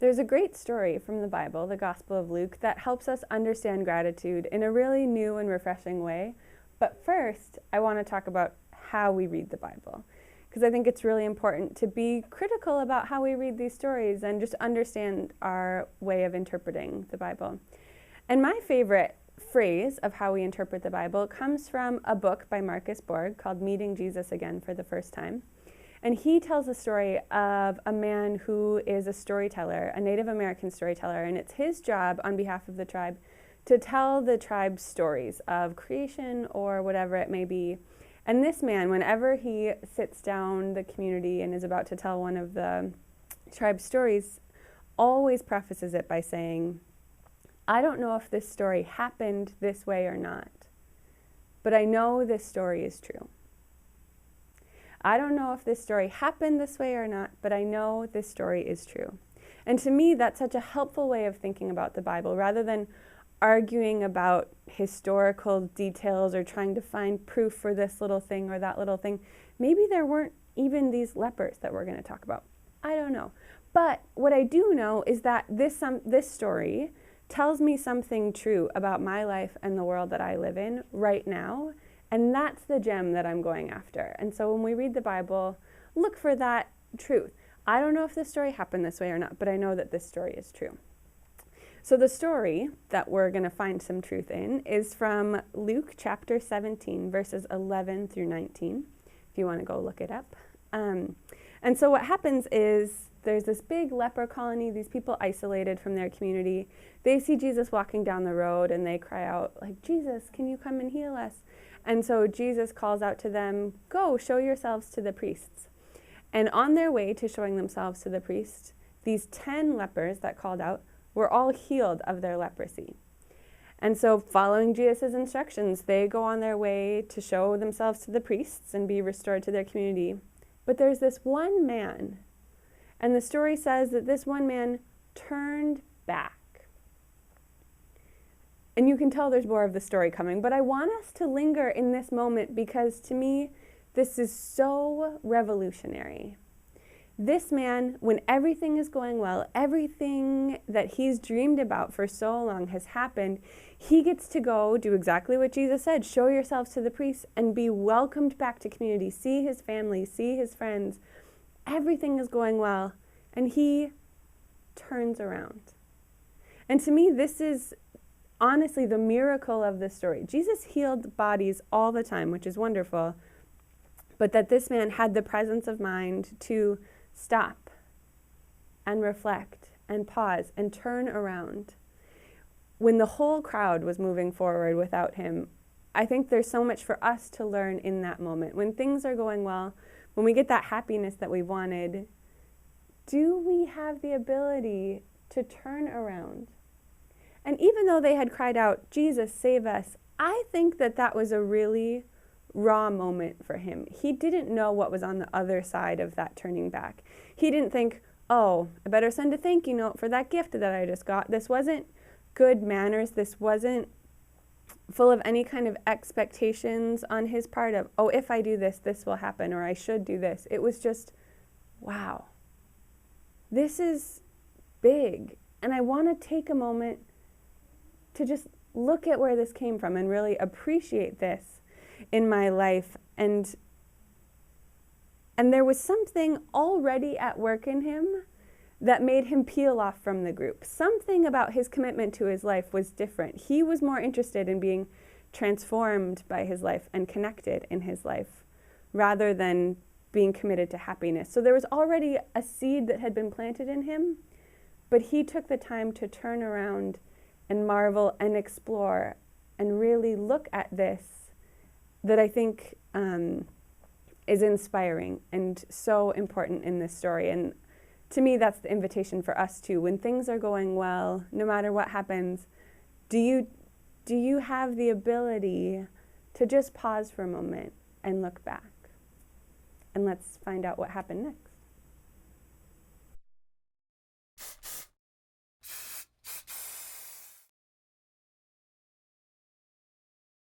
There's a great story from the Bible, the Gospel of Luke, that helps us understand gratitude in a really new and refreshing way. But first, I want to talk about how we read the Bible, because I think it's really important to be critical about how we read these stories and just understand our way of interpreting the Bible. And my favorite phrase of how we interpret the Bible comes from a book by Marcus Borg called Meeting Jesus Again for the First Time. And he tells a story of a man who is a storyteller, a Native American storyteller, and it's his job on behalf of the tribe to tell the tribe's stories of creation or whatever it may be. And this man, whenever he sits down the community and is about to tell one of the tribe's stories, always prefaces it by saying, I don't know if this story happened this way or not, but I know this story is true. I don't know if this story happened this way or not, but I know this story is true. And to me, that's such a helpful way of thinking about the Bible, rather than arguing about historical details or trying to find proof for this little thing or that little thing. Maybe there weren't even these lepers that we're going to talk about. I don't know. But what I do know is that this story tells me something true about my life and the world that I live in right now. And that's the gem that I'm going after. And so when we read the Bible, look for that truth. I don't know if this story happened this way or not, but I know that this story is true. So the story that we're going to find some truth in is from Luke chapter 17, verses 11 through 19, if you want to go look it up. And so what happens is there's this big leper colony, these people isolated from their community. They see Jesus walking down the road and they cry out, like, Jesus, can you come and heal us? And so Jesus calls out to them, go, show yourselves to the priests. And on their way to showing themselves to the priest, these 10 lepers that called out were all healed of their leprosy. And so following Jesus' instructions, they go on their way to show themselves to the priests and be restored to their community. But there's this one man, and the story says that this one man turned back. And you can tell there's more of the story coming, but I want us to linger in this moment because to me, this is so revolutionary. This man, when everything is going well, everything that he's dreamed about for so long has happened, he gets to go do exactly what Jesus said, show yourselves to the priests and be welcomed back to community, see his family, see his friends. Everything is going well, and he turns around. And to me, this is honestly the miracle of this story. Jesus healed bodies all the time, which is wonderful, but that this man had the presence of mind to stop and reflect and pause and turn around when the whole crowd was moving forward without him. I think there's so much for us to learn in that moment. When things are going well, when we get that happiness that we wanted, do we have the ability to turn around? And even though they had cried out, Jesus, save us, I think that that was a really raw moment for him. He didn't know what was on the other side of that turning back. He didn't think, oh, I better send a thank you note for that gift that I just got. This wasn't good manners. This wasn't full of any kind of expectations on his part of, oh, if I do this, this will happen, or I should do this. It was just, wow, this is big. And I want to take a moment to just look at where this came from and really appreciate this in my life. And there was something already at work in him that made him peel off from the group. Something about his commitment to his life was different. He was more interested in being transformed by his life and connected in his life rather than being committed to happiness. So there was already a seed that had been planted in him, but he took the time to turn around and marvel and explore and really look at this that I think is inspiring and so important in this story. And to me, that's the invitation for us too. When things are going well, no matter what happens, do you have the ability to just pause for a moment and look back? And let's find out what happened next.